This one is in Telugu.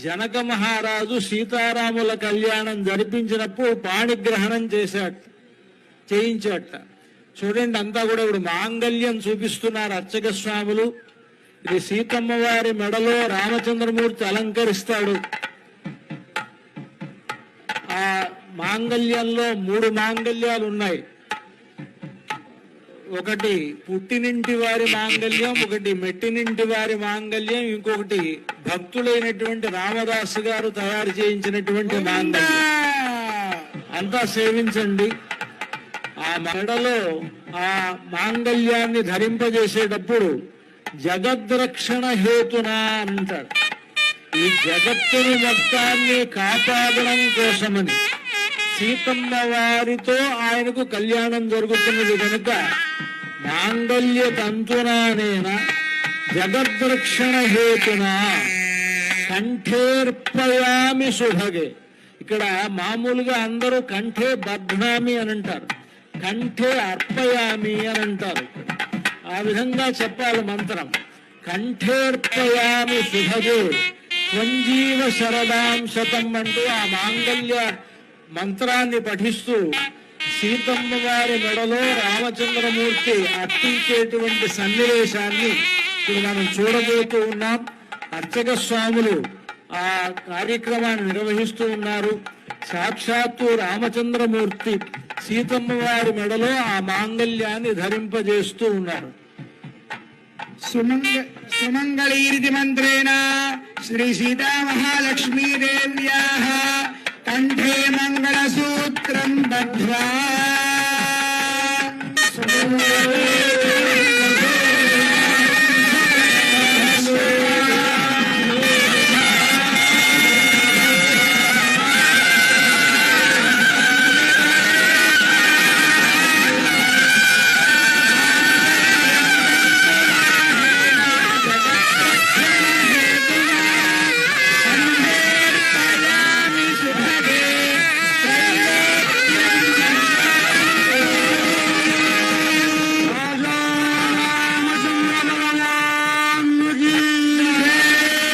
జనక మహారాజు సీతారాముల కళ్యాణం జరిపించినప్పుడు పాణిగ్రహణం చేయించాట. చూడండి, అంతా కూడా ఇప్పుడు మాంగళ్యం చూపిస్తున్నారు అర్చక స్వాములు. ఇది సీతమ్మ వారి మెడలో రామచంద్రమూర్తి అలంకరిస్తాడు. ఆ మాంగళ్యంలో 3 మాంగళ్యాలు ఉన్నాయి. ఒకటి పుట్టినింటి వారి మాంగళ్యం, ఒకటి మెట్టినింటి వారి మాంగళ్యం, ఇంకొకటి భక్తులైనటువంటి రామదాసు గారు తయారు చేయించినటువంటి మాంగళ్యం. అంతా సేవించండి. ఆ మెడలో ఆ మాంగళ్యాన్ని ధరింపజేసేటప్పుడు జగద్రక్షణ హేతునా అంటాడు. ఈ జగత్తుని మొత్తాన్ని కాపాడడం కోసమని సీతమ్మ వారితో ఆయనకు కళ్యాణం జరుగుతున్నది కనుక మాంగళ్య తంతునానేన జగద్రక్షణ హేతునా కంఠేర్పయామి శుభగే. ఇక్కడ మామూలుగా అందరూ కంఠే బధ్నామి అని అంటారు, కంఠే అర్పయామి అని అంటారు. ఆ విధంగా చెప్పాలి మంత్రం. కంఠేర్పయామి శుభగే త్వంజీవ శరదాం శతం అంటూ ఆ మాంగళ్య మంత్రాన్ని పఠిస్తూ సీతమ్మ వారి మెడలో రామచంద్రమూర్తి అర్పించేటువంటి సన్నివేశాన్ని ఇప్పుడు మనం చూడబోతూ ఉన్నాం. అర్చక స్వాములు ఆ కార్యక్రమాన్ని నిర్వహిస్తూ ఉన్నారు. సాక్షాత్తు రామచంద్రమూర్తి సీతమ్మ వారి మెడలో ఆ మాంగళ్యాన్ని ధరింపజేస్తూ ఉన్నారు. సుమంగళీరితి మంత్రేణ శ్రీ సీతా మహాలక్ష్మీదేవ్యాః కంఠే మంగళసూత్రం బధ్వా